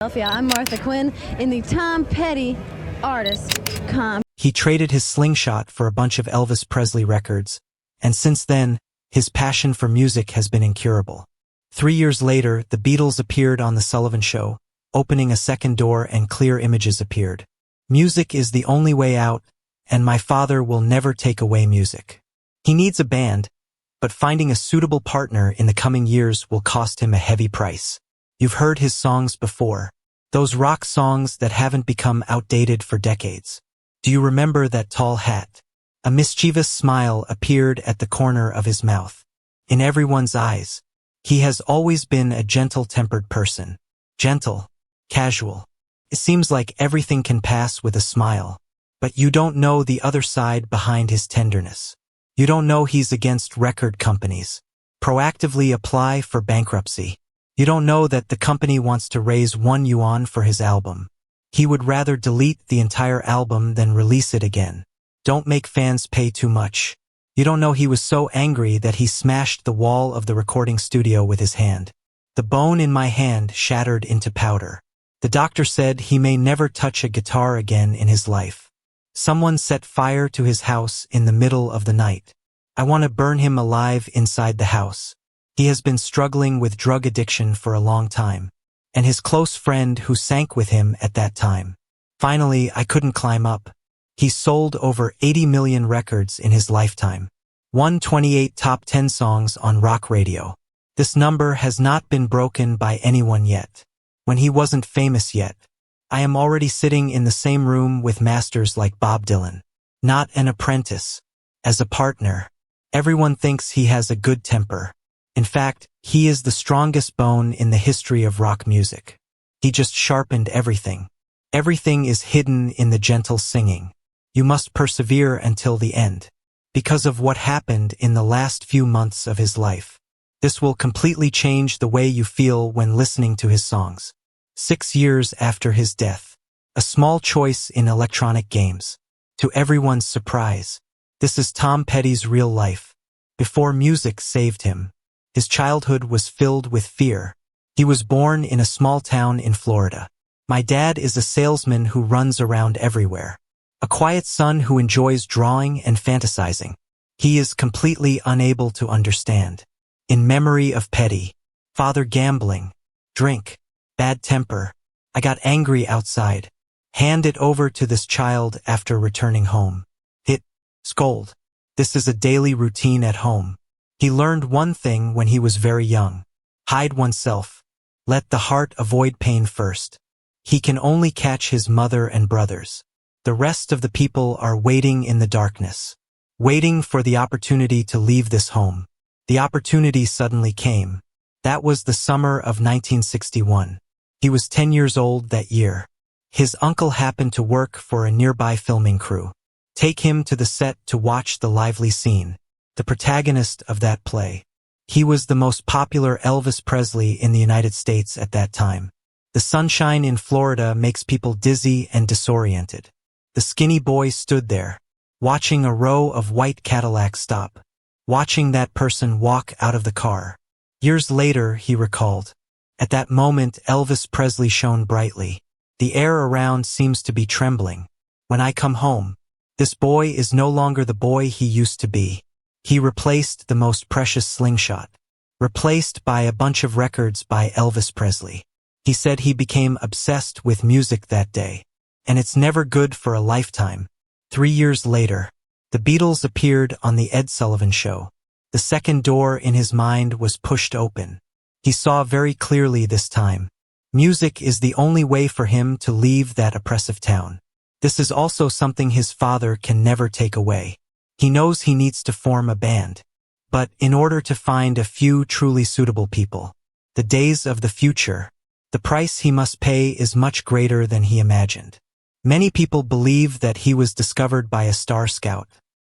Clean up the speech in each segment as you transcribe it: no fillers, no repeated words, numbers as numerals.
I'm Martha Quinn in the Tom Petty Artist Comp. He traded his slingshot for a bunch of Elvis Presley records, and since then, his passion for music has been incurable. 3 years later, the Beatles appeared on The Sullivan Show, opening a second door and clear images appeared. Music is the only way out, and my father will never take away music. He needs a band, but finding a suitable partner in the coming years will cost him a heavy price. You've heard his songs before, those rock songs that haven't become outdated for decades. Do you remember that tall hat? A mischievous smile appeared at the corner of his mouth. In everyone's eyes, he has always been a gentle-tempered person. Gentle, casual. It seems like everything can pass with a smile, but you don't know the other side behind his tenderness. You don't know he's against record companies. Proactively apply for bankruptcy. You don't know that the company wants to raise $1 for his album. He would rather delete the entire album than release it again. Don't make fans pay too much. You don't know he was so angry that he smashed the wall of the recording studio with his hand. The bone in my hand shattered into powder. The doctor said he may never touch a guitar again in his life. Someone set fire to his house in the middle of the night. I want to burn him alive inside the house. He has been struggling with drug addiction for a long time, and his close friend who sank with him at that time. Finally, I couldn't climb up. He sold over 80 million records in his lifetime. Won 28 top 10 songs on rock radio. This number has not been broken by anyone yet. When he wasn't famous yet, I am already sitting in the same room with masters like Bob Dylan. Not an apprentice. As a partner. Everyone thinks he has a good temper. In fact, he is the strongest bone in the history of rock music. He just sharpened everything. Everything is hidden in the gentle singing. You must persevere until the end. Because of what happened in the last few months of his life. This will completely change the way you feel when listening to his songs. 6 years after his death. A small choice in electronic games. To everyone's surprise. This is Tom Petty's real life. Before music saved him. His childhood was filled with fear. He was born in a small town in Florida. My dad is a salesman who runs around everywhere. A quiet son who enjoys drawing and fantasizing. He is completely unable to understand. In memory of Petty. Father gambling. Drink. Bad temper. I got angry outside. Hand it over to this child after returning home. Hit. Scold. This is a daily routine at home. He learned one thing when he was very young. Hide oneself. Let the heart avoid pain first. He can only catch his mother and brothers. The rest of the people are waiting in the darkness. Waiting for the opportunity to leave this home. The opportunity suddenly came. That was the summer of 1961. He was 10 years old that year. His uncle happened to work for a nearby filming crew. Take him to the set to watch the lively scene. The protagonist of that play. He was the most popular Elvis Presley in the United States at that time. The sunshine in Florida makes people dizzy and disoriented. The skinny boy stood there, watching a row of white Cadillacs stop, watching that person walk out of the car. Years later, he recalled. At that moment, Elvis Presley shone brightly. The air around seems to be trembling. When I come home, this boy is no longer the boy he used to be. He replaced the most precious slingshot. Replaced by a bunch of records by Elvis Presley. He said he became obsessed with music that day. And it's never good for a lifetime. 3 years later, the Beatles appeared on the Ed Sullivan Show. The second door in his mind was pushed open. He saw very clearly this time. Music is the only way for him to leave that oppressive town. This is also something his father can never take away. He knows he needs to form a band. But in order to find a few truly suitable people, the days of the future, the price he must pay is much greater than he imagined. Many people believe that he was discovered by a star scout.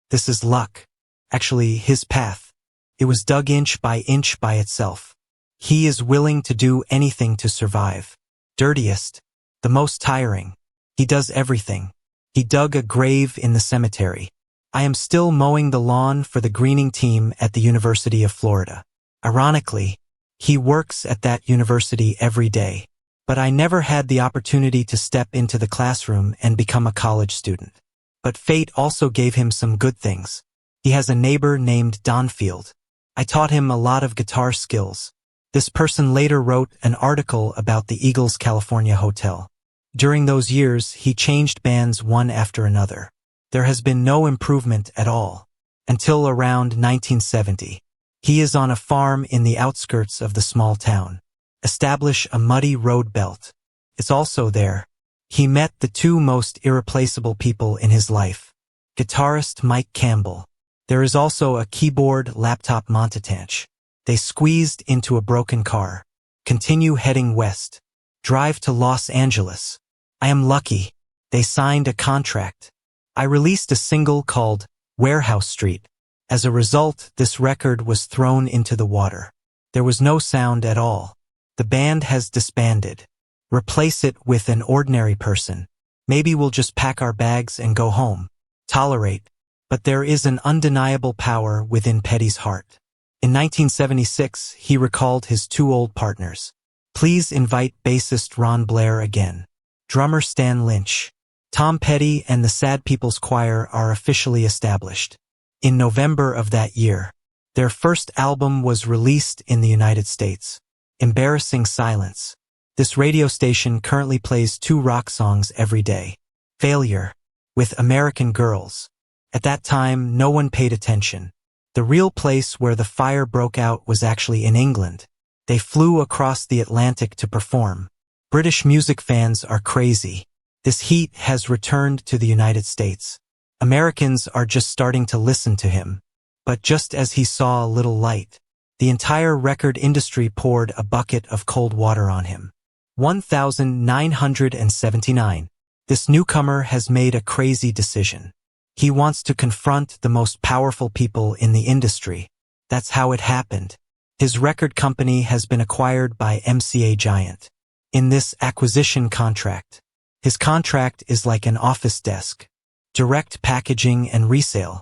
This is luck. Actually, his path. It was dug inch by itself. He is willing to do anything to survive. Dirtiest. The most tiring. He does everything. He dug a grave in the cemetery. I am still mowing the lawn for the greening team at the University of Florida. Ironically, he works at that university every day. But I never had the opportunity to step into the classroom and become a college student. But fate also gave him some good things. He has a neighbor named Donfield. I taught him a lot of guitar skills. This person later wrote an article about the Eagles California Hotel. During those years, he changed bands one after another. There has been no improvement at all. Until around 1970. He is on a farm in the outskirts of the small town. Establish a muddy road belt. It's also there. He met the two most irreplaceable people in his life. Guitarist Mike Campbell. There is also a keyboard laptop montatanch. They squeezed into a broken car. Continue heading west. Drive to Los Angeles. I am lucky. They signed a contract. I released a single called Warehouse Street. As a result, this record was thrown into the water. There was no sound at all. The band has disbanded. Replace it with an ordinary person. Maybe we'll just pack our bags and go home. Tolerate. But there is an undeniable power within Petty's heart. In 1976, he recalled his two old partners. Please invite bassist Ron Blair again. Drummer Stan Lynch. Tom Petty and the Sad People's Choir are officially established. In November of that year, their first album was released in the United States. Embarrassing Silence. This radio station currently plays two rock songs every day. Failure. With American Girls. At that time, no one paid attention. The real place where the fire broke out was actually in England. They flew across the Atlantic to perform. British music fans are crazy. This heat has returned to the United States. Americans are just starting to listen to him. But just as he saw a little light, the entire record industry poured a bucket of cold water on him. 1979. This newcomer has made a crazy decision. He wants to confront the most powerful people in the industry. That's how it happened. His record company has been acquired by MCA Giant. In this acquisition contract, his contract is like an office desk. Direct packaging and resale.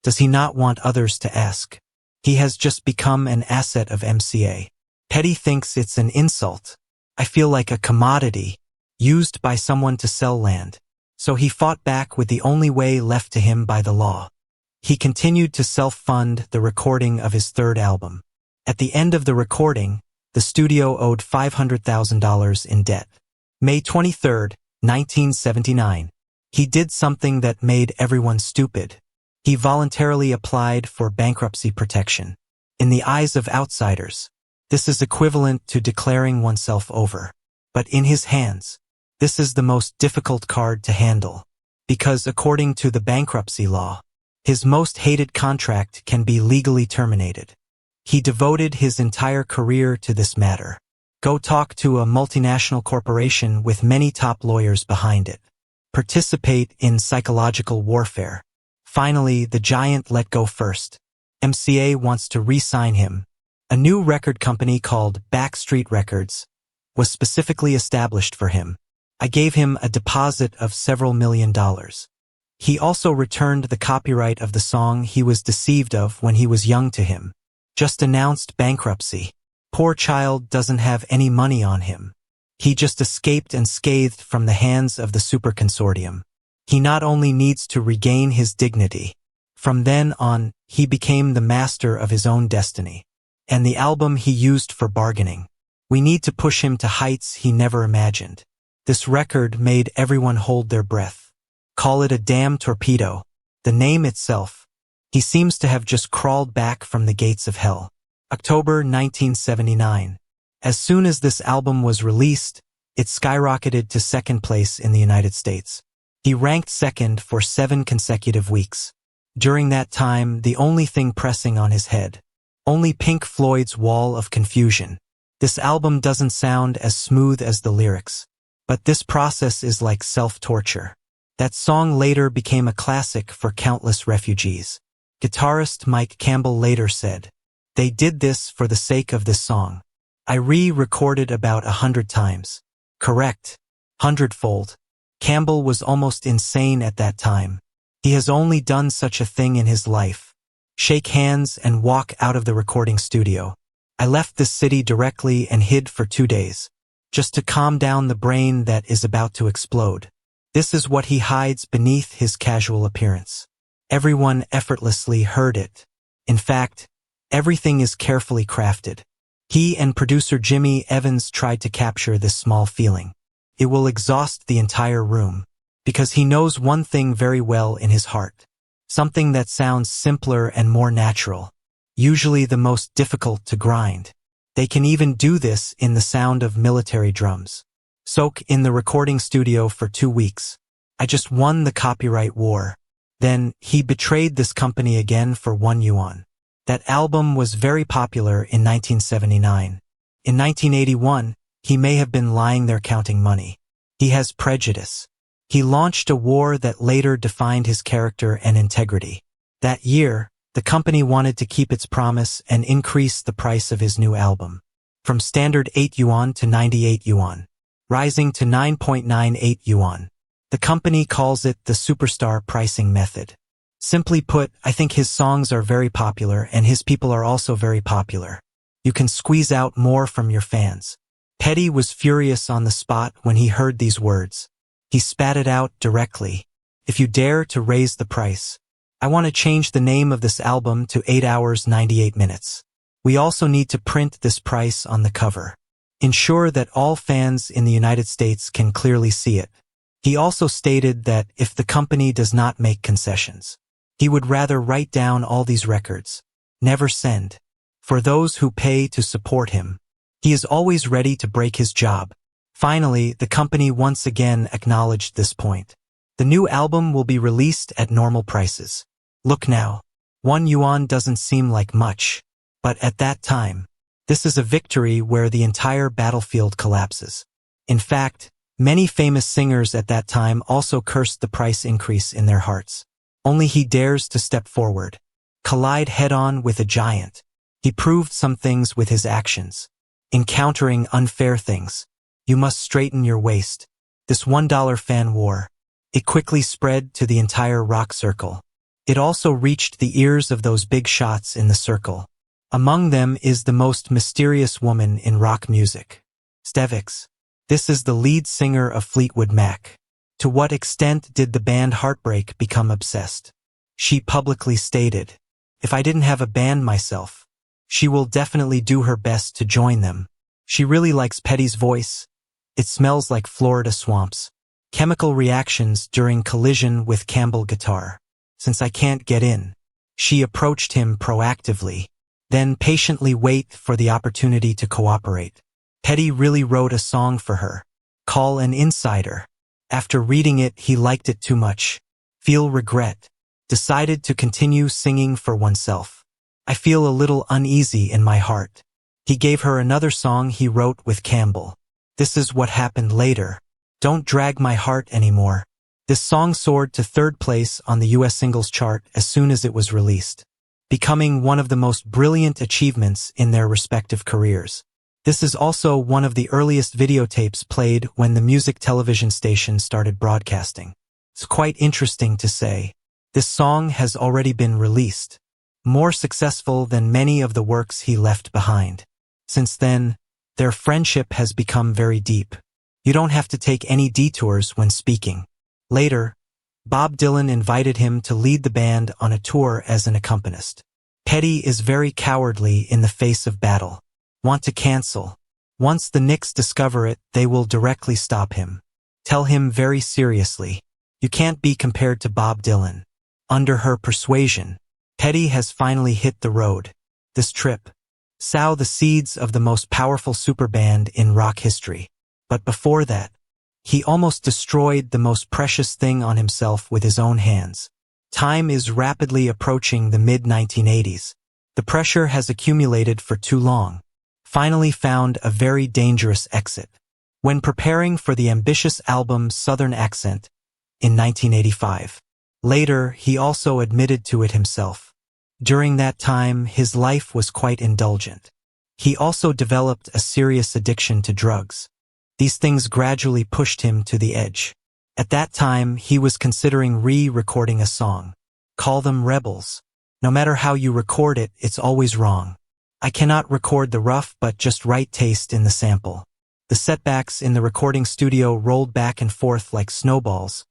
Does he not want others to ask? He has just become an asset of MCA. Petty thinks it's an insult. I feel like a commodity, used by someone to sell land. So he fought back with the only way left to him by the law. He continued to self-fund the recording of his third album. At the end of the recording, the studio owed $500,000 in debt. May 23, 1979. He did something that made everyone stupid. He voluntarily applied for bankruptcy protection. In the eyes of outsiders, this is equivalent to declaring oneself over. But in his hands, this is the most difficult card to handle. Because according to the bankruptcy law, his most hated contract can be legally terminated. He devoted his entire career to this matter. Go talk to a multinational corporation with many top lawyers behind it. Participate in psychological warfare. Finally, the giant let go first. MCA wants to re-sign him. A new record company called Backstreet Records was specifically established for him. I gave him a deposit of several $1,000,000. He also returned the copyright of the song he was deceived of when he was young to him. Just announced bankruptcy. Poor child doesn't have any money on him. He just escaped unscathed from the hands of the super consortium. He not only needs to regain his dignity. From then on, he became the master of his own destiny. And the album he used for bargaining. We need to push him to heights he never imagined. This record made everyone hold their breath. Call it a damn torpedo. The name itself. He seems to have just crawled back from the gates of hell. October 1979. As soon as this album was released, it skyrocketed to second place in the United States. He ranked second for 7 consecutive weeks. During that time, the only thing pressing on his head. Only Pink Floyd's Wall of Confusion. This album doesn't sound as smooth as the lyrics. But this process is like self-torture. That song later became a classic for countless refugees. Guitarist Mike Campbell later said, "They did this for the sake of this song. I re-recorded about 100 times. Correct. 100-fold. Campbell was almost insane at that time. He has only done such a thing in his life. Shake hands and walk out of the recording studio. I left this city directly and hid for 2 days. just to calm down the brain that is about to explode. This is what he hides beneath his casual appearance. Everyone effortlessly heard it. In fact, everything is carefully crafted. He and producer Jimmy Evans tried to capture this small feeling. It will exhaust the entire room, because he knows one thing very well in his heart. Something that sounds simpler and more natural. Usually the most difficult to grind. They can even do this in the sound of military drums. Soak in the recording studio for 2 weeks. I just won the copyright war. Then, he betrayed this company again for $1. That album was very popular in 1979. In 1981, he may have been lying there counting money. He has prejudice. He launched a war that later defined his character and integrity. That year, the company wanted to keep its promise and increase the price of his new album. From standard 8 yuan to 98 yuan. Rising to 9.98 yuan. The company calls it the superstar pricing method. Simply put, I think his songs are very popular and his people are also very popular. You can squeeze out more from your fans. Petty was furious on the spot when he heard these words. He spat it out directly. If you dare to raise the price, I want to change the name of this album to 8 hours 98 minutes. We also need to print this price on the cover. Ensure that all fans in the United States can clearly see it. He also stated that if the company does not make concessions, he would rather write down all these records. Never send. For those who pay to support him, he is always ready to break his job. Finally, the company once again acknowledged this point. The new album will be released at normal prices. Look now. 1 yuan doesn't seem like much. But at that time, this is a victory where the entire battlefield collapses. In fact, many famous singers at that time also cursed the price increase in their hearts. Only he dares to step forward. Collide head-on with a giant. He proved some things with his actions. Encountering unfair things. You must straighten your waist. This $1 fan war. It quickly spread to the entire rock circle. It also reached the ears of those big shots in the circle. Among them is the most mysterious woman in rock music. Stevix. This is the lead singer of Fleetwood Mac. To what extent did the band Heartbreak become obsessed? She publicly stated, "If I didn't have a band myself, she will definitely do her best to join them. She really likes Petty's voice. It smells like Florida swamps. Chemical reactions during collision with Campbell guitar. Since I can't get in." She approached him proactively, then patiently wait for the opportunity to cooperate. Petty really wrote a song for her. Call an insider. After reading it, he liked it too much. Feel regret. Decided to continue singing for oneself. I feel a little uneasy in my heart. He gave her another song he wrote with Campbell. This is what happened later. Don't drag my heart anymore. This song soared to 3rd place on the US singles chart as soon as it was released, becoming one of the most brilliant achievements in their respective careers. This is also one of the earliest videotapes played when the music television station started broadcasting. It's quite interesting to say. This song has already been released, more successful than many of the works he left behind. Since then, their friendship has become very deep. You don't have to take any detours when speaking. Later, Bob Dylan invited him to lead the band on a tour as an accompanist. Petty is very cowardly in the face of battle. Want to cancel. Once the Knicks discover it, they will directly stop him. Tell him very seriously. You can't be compared to Bob Dylan. Under her persuasion, Petty has finally hit the road. This trip sow the seeds of the most powerful superband in rock history. But before that, he almost destroyed the most precious thing on himself with his own hands. Time is rapidly approaching the mid-1980s. The pressure has accumulated for too long. Finally found a very dangerous exit. When preparing for the ambitious album Southern Accent in 1985. Later, he also admitted to it himself. During that time, his life was quite indulgent. He also developed a serious addiction to drugs. These things gradually pushed him to the edge. At that time, he was considering re-recording a song. Call them rebels. No matter how you record it, it's always wrong. I cannot record the rough but just right taste in the sample. The setbacks in the recording studio rolled back and forth like snowballs,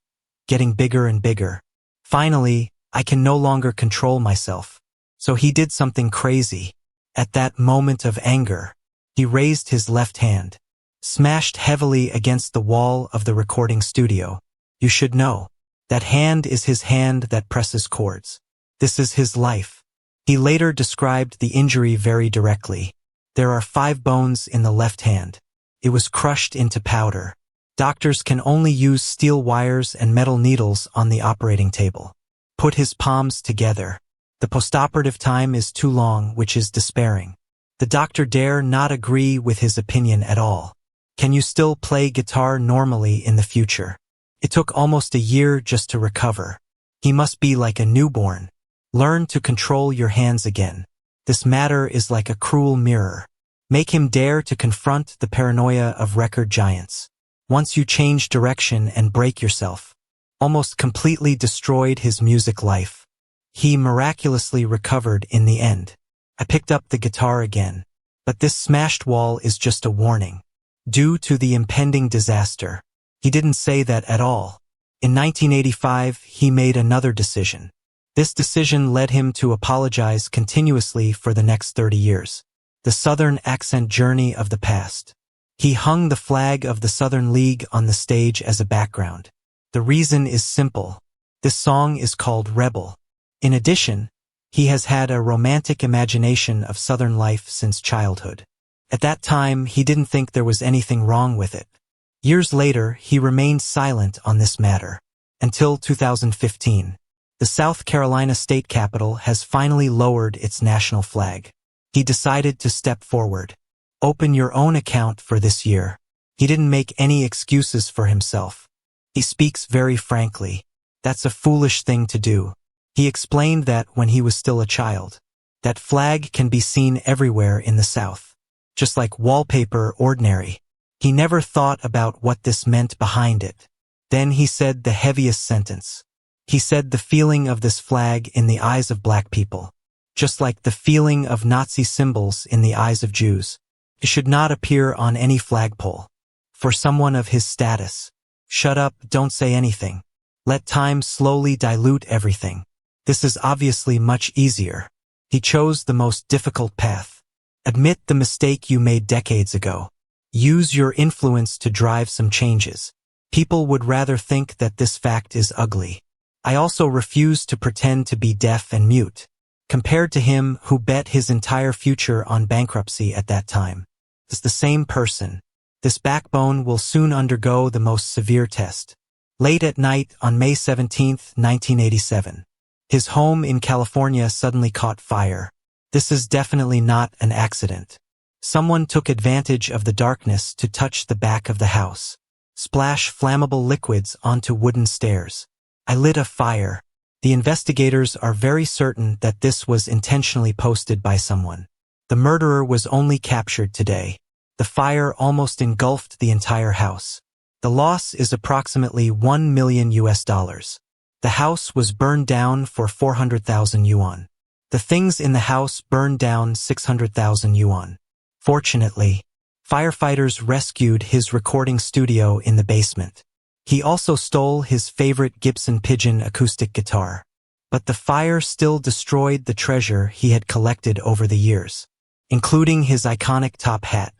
getting bigger and bigger. Finally, I can no longer control myself. So he did something crazy. At that moment of anger, he raised his left hand, smashed heavily against the wall of the recording studio. You should know. That hand is his hand that presses chords. This is his life. He later described the injury very directly. There are 5 bones in the left hand. It was crushed into powder. Doctors can only use steel wires and metal needles on the operating table. Put his palms together. The postoperative time is too long, which is despairing. The doctor dare not agree with his opinion at all. Can you still play guitar normally in the future? It took almost a year just to recover. He must be like a newborn. Learn to control your hands again. This matter is like a cruel mirror. Make him dare to confront the paranoia of record giants. Once you change direction and break yourself, almost completely destroyed his music life. He miraculously recovered in the end. I picked up the guitar again. But this smashed wall is just a warning. Due to the impending disaster. He didn't say that at all. In 1985, he made another decision. This decision led him to apologize continuously for the next 30 years. The Southern accent journey of the past. He hung the flag of the Southern League on the stage as a background. The reason is simple. This song is called Rebel. In addition, he has had a romantic imagination of Southern life since childhood. At that time, he didn't think there was anything wrong with it. Years later, he remained silent on this matter. Until 2015. The South Carolina state capitol has finally lowered its national flag. He decided to step forward. Open your own account for this year. He didn't make any excuses for himself. He speaks very frankly. That's a foolish thing to do. He explained that when he was still a child. That flag can be seen everywhere in the South. Just like wallpaper ordinary. He never thought about what this meant behind it. Then he said the heaviest sentence. He said the feeling of this flag in the eyes of black people. Just like the feeling of Nazi symbols in the eyes of Jews. It should not appear on any flagpole. For someone of his status. Shut up, don't say anything. Let time slowly dilute everything. This is obviously much easier. He chose the most difficult path. Admit the mistake you made decades ago. Use your influence to drive some changes. People would rather think that this fact is ugly. I also refuse to pretend to be deaf and mute. Compared to him who bet his entire future on bankruptcy at that time. It's the same person. This backbone will soon undergo the most severe test. Late at night on May 17, 1987. His home in California suddenly caught fire. This is definitely not an accident. Someone took advantage of the darkness to touch the back of the house. Splash flammable liquids onto wooden stairs. I lit a fire. The investigators are very certain that this was intentionally posted by someone. The murderer was only captured today. The fire almost engulfed the entire house. The loss is approximately $1 million. The house was burned down for 400,000 yuan. The things in the house burned down 600,000 yuan. Fortunately, firefighters rescued his recording studio in the basement. He also stole his favorite Gibson Pigeon acoustic guitar. But the fire still destroyed the treasure he had collected over the years, including his iconic top hat.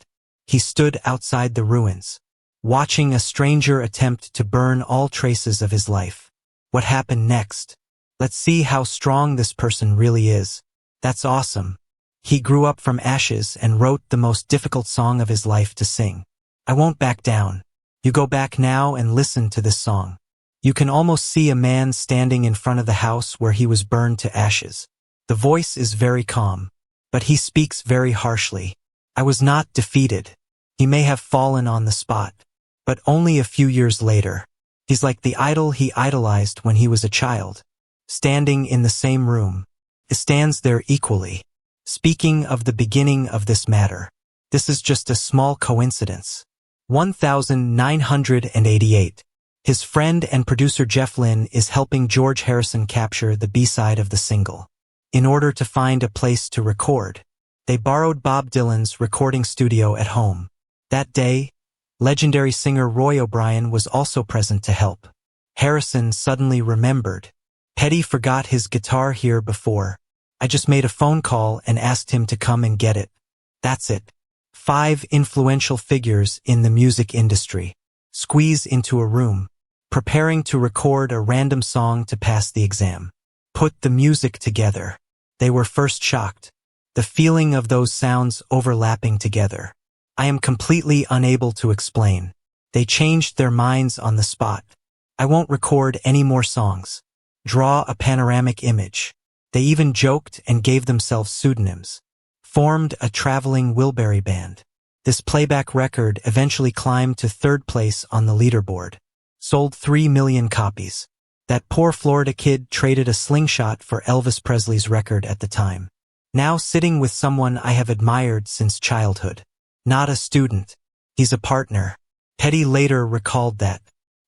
He stood outside the ruins, watching a stranger attempt to burn all traces of his life. What happened next? Let's see how strong this person really is. That's awesome. He grew up from ashes and wrote the most difficult song of his life to sing. I won't back down. You go back now and listen to this song. You can almost see a man standing in front of the house where he was burned to ashes. The voice is very calm, but he speaks very harshly. I was not defeated. He may have fallen on the spot, but only a few years later. He's like the idol he idolized when he was a child. Standing in the same room. He stands there equally. Speaking of the beginning of this matter, this is just a small coincidence. 1988. His friend and producer Jeff Lynne is helping George Harrison capture the B-side of the single. In order to find a place to record, they borrowed Bob Dylan's recording studio at home. That day, Legendary singer Roy O'Brien was also present to help. Harrison suddenly remembered. Petty forgot his guitar here before. I just made a phone call and asked him to come and get it. That's it. 5 influential figures in the music industry squeeze into a room, preparing to record a random song to pass the exam. Put the music together. They were first shocked. The feeling of those sounds overlapping together. I am completely unable to explain. They changed their minds on the spot. I won't record any more songs. Draw a panoramic image. They even joked and gave themselves pseudonyms. Formed a traveling Wilbury band. This playback record eventually climbed to 3rd place on the leaderboard. Sold 3 million copies. That poor Florida kid traded a slingshot for Elvis Presley's record at the time. Now sitting with someone I have admired since childhood. Not a student. He's a partner. Petty later recalled that.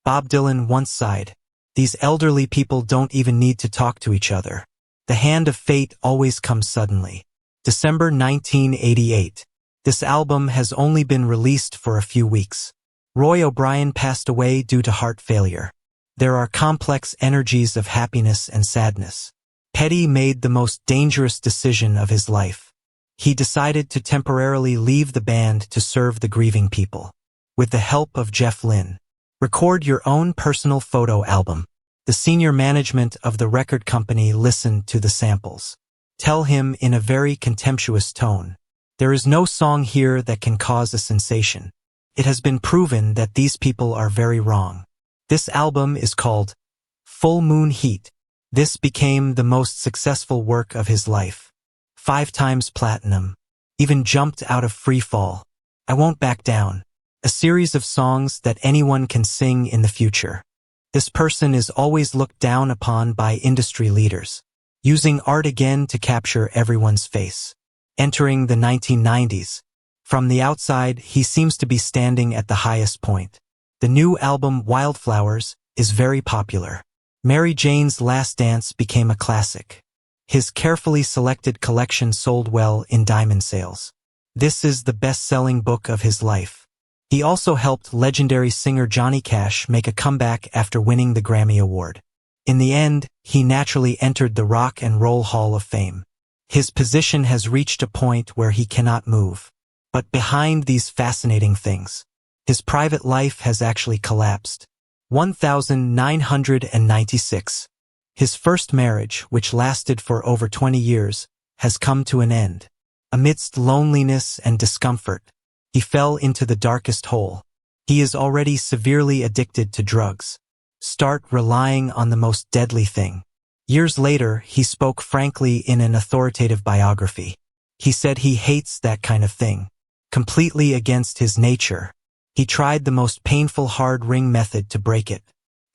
Bob Dylan once sighed. These elderly people don't even need to talk to each other. The hand of fate always comes suddenly. December 1988. This album has only been released for a few weeks. Roy O'Brien passed away due to heart failure. There are complex energies of happiness and sadness. Petty made the most dangerous decision of his life. He decided to temporarily leave the band to serve the grieving people. With the help of Jeff Lynne. Record your own personal photo album. The senior management of the record company listened to the samples. Tell him in a very contemptuous tone. There is no song here that can cause a sensation. It has been proven that these people are very wrong. This album is called Full Moon Heat. This became the most successful work of his life. 5 times platinum. Even jumped out of free fall. I Won't Back Down. A series of songs that anyone can sing in the future. This person is always looked down upon by industry leaders. Using art again to capture everyone's face. Entering the 1990s. From the outside, he seems to be standing at the highest point. The new album Wildflowers is very popular. Mary Jane's Last Dance became a classic. His carefully selected collection sold well in diamond sales. This is the best-selling book of his life. He also helped legendary singer Johnny Cash make a comeback after winning the Grammy Award. In the end, he naturally entered the Rock and Roll Hall of Fame. His position has reached a point where he cannot move. But behind these fascinating things, his private life has actually collapsed. 1996. His first marriage, which lasted for over 20 years, has come to an end. Amidst loneliness and discomfort, he fell into the darkest hole. He is already severely addicted to drugs. Start relying on the most deadly thing. Years later, he spoke frankly in an authoritative biography. He said he hates that kind of thing. Completely against his nature. He tried the most painful hard ring method to break it.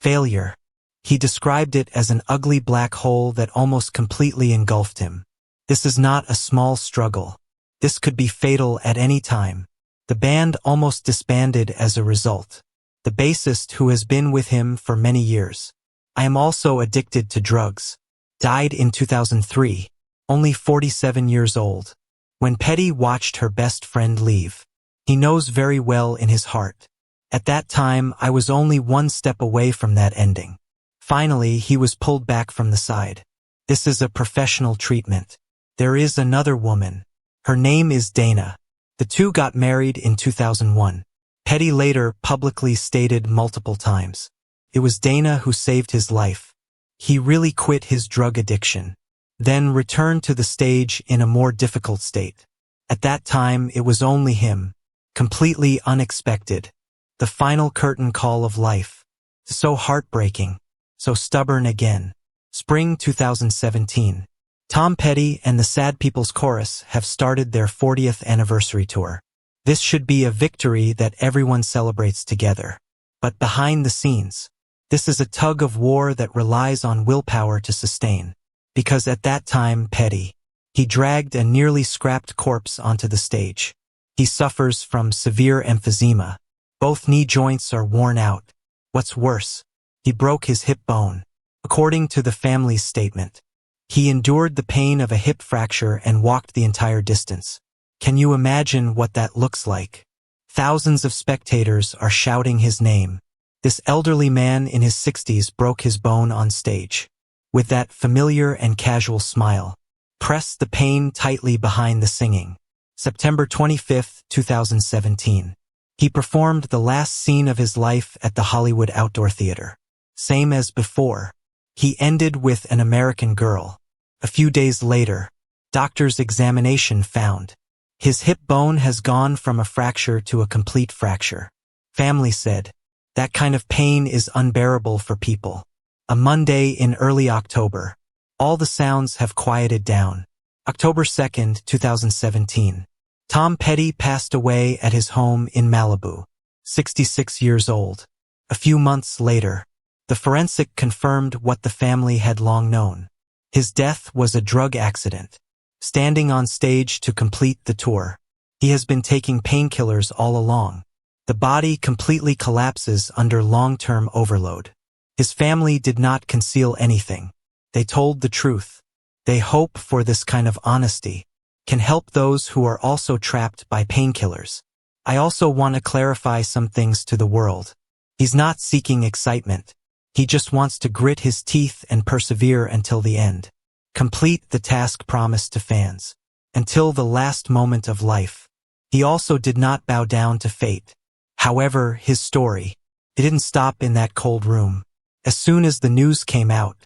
Failure. He described it as an ugly black hole that almost completely engulfed him. This is not a small struggle. This could be fatal at any time. The band almost disbanded as a result. The bassist, who has been with him for many years. I am also addicted to drugs. Died in 2003, only 47 years old. When Petty watched her best friend leave. He knows very well in his heart. At that time, I was only one step away from that ending. Finally, he was pulled back from the side. This is a professional treatment. There is another woman. Her name is Dana. The two got married in 2001. Petty later publicly stated multiple times. It was Dana who saved his life. He really quit his drug addiction. Then returned to the stage in a more difficult state. At that time, it was only him. Completely unexpected. The final curtain call of life. So heartbreaking. So stubborn again. Spring 2017. Tom Petty and the Sad People's Chorus have started their 40th anniversary tour. This should be a victory that everyone celebrates together. But behind the scenes, this is a tug of war that relies on willpower to sustain. Because at that time, Petty, he dragged a nearly scrapped corpse onto the stage. He suffers from severe emphysema. Both knee joints are worn out. What's worse, he broke his hip bone. According to the family's statement, he endured the pain of a hip fracture and walked the entire distance. Can you imagine what that looks like? Thousands of spectators are shouting his name. This elderly man in his 60s broke his bone on stage. With that familiar and casual smile, press the pain tightly behind the singing. September 25, 2017. He performed the last scene of his life at the Hollywood Outdoor Theater. Same as before. He ended with An American Girl. A few days later, doctor's examination found his hip bone has gone from a fracture to a complete fracture. Family said, that kind of pain is unbearable for people. A Monday in early October. All the sounds have quieted down. October 2nd, 2017. Tom Petty passed away at his home in Malibu, 66 years old. A few months later, the forensic confirmed what the family had long known. His death was a drug accident. Standing on stage to complete the tour, he has been taking painkillers all along. The body completely collapses under long-term overload. His family did not conceal anything. They told the truth. They hope for this kind of honesty can help those who are also trapped by painkillers. I also want to clarify some things to the world. He's not seeking excitement. He just wants to grit his teeth and persevere until the end. Complete the task promised to fans. Until the last moment of life. He also did not bow down to fate. However, his story, it didn't stop in that cold room. As soon as the news came out,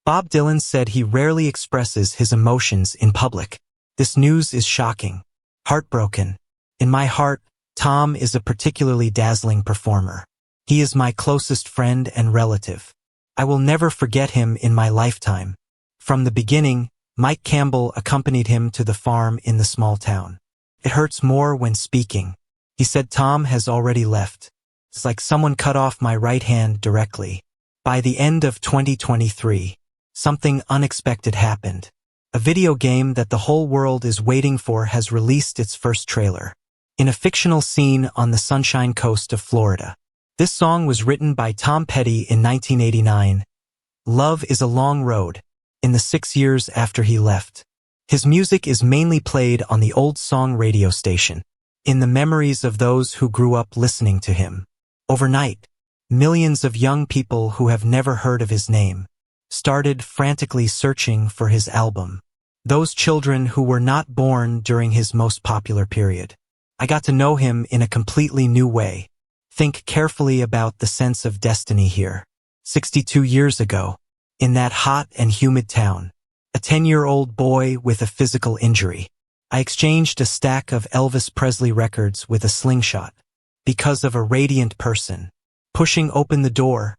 Bob Dylan said he rarely expresses his emotions in public. This news is shocking. Heartbroken. In my heart, Tom is a particularly dazzling performer. He is my closest friend and relative. I will never forget him in my lifetime. From the beginning, Mike Campbell accompanied him to the farm in the small town. It hurts more when speaking. He said Tom has already left. It's like someone cut off my right hand directly. By the end of 2023, something unexpected happened. A video game that the whole world is waiting for has released its first trailer. In a fictional scene on the Sunshine Coast of Florida. This song was written by Tom Petty in 1989. Love is a Long Road. In the 6 years after he left. His music is mainly played on the Old Song radio station, in the memories of those who grew up listening to him. Overnight, millions of young people who have never heard of his name started frantically searching for his album. Those children who were not born during his most popular period. I got to know him in a completely new way. Think carefully about the sense of destiny here. 62 years ago, in that hot and humid town, a 10-year-old boy with a physical injury, I exchanged a stack of Elvis Presley records with a slingshot because of a radiant person, pushing open the door,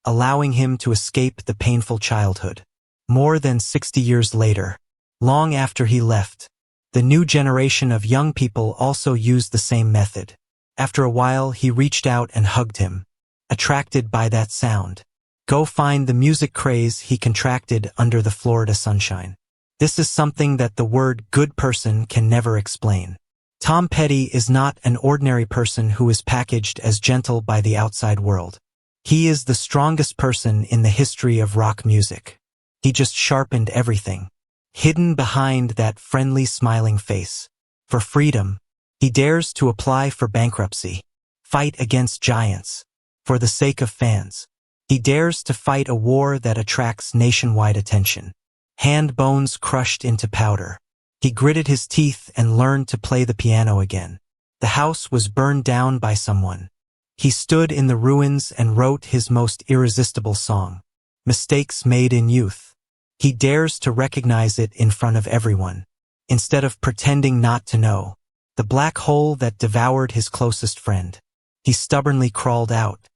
allowing him to escape the painful childhood. More than 60 years later, long after he left, the new generation of young people also used the same method. After a while, he reached out and hugged him, attracted by that sound. Go find the music craze he contracted under the Florida sunshine. This is something that the word good person can never explain. Tom Petty is not an ordinary person who is packaged as gentle by the outside world. He is the strongest person in the history of rock music. He just sharpened everything. Hidden behind that friendly smiling face. For freedom, he dares to apply for bankruptcy. Fight against giants. For the sake of fans. He dares to fight a war that attracts nationwide attention. Hand bones crushed into powder. He gritted his teeth and learned to play the piano again. The house was burned down by someone. He stood in the ruins and wrote his most irresistible song. Mistakes made in youth. He dares to recognize it in front of everyone. Instead of pretending not to know. The black hole that devoured his closest friend. He stubbornly crawled out.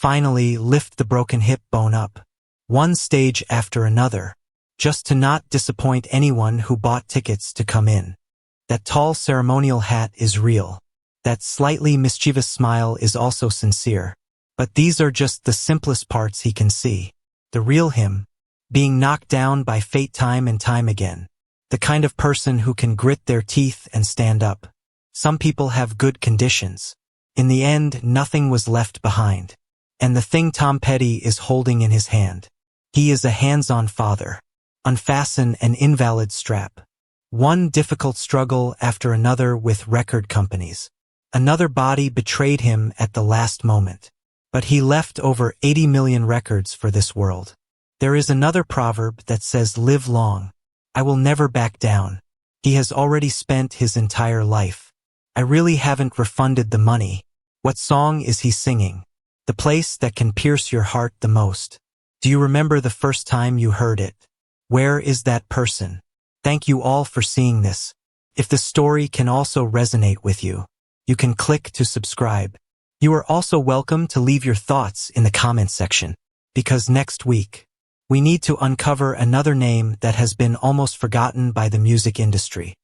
Finally lift the broken hip bone up, one stage after another, just to not disappoint anyone who bought tickets to come in. That tall ceremonial hat is real. That slightly mischievous smile is also sincere. But these are just the simplest parts he can see. The real him, being knocked down by fate time and time again. The kind of person who can grit their teeth and stand up. Some people have good conditions. In the end, nothing was left behind. And the thing Tom Petty is holding in his hand. He is a hands-on father. Unfasten an invalid strap. One difficult struggle after another with record companies. Another body betrayed him at the last moment. But he left over 80 million records for this world. There is another proverb that says, "Live long. I will never back down." He has already spent his entire life. I really haven't refunded the money. What song is he singing? The place that can pierce your heart the most. Do you remember the first time you heard it? Where is that person? Thank you all for seeing this. If the story can also resonate with you, you can click to subscribe. You are also welcome to leave your thoughts in the comment section, because next week, we need to uncover another name that has been almost forgotten by the music industry.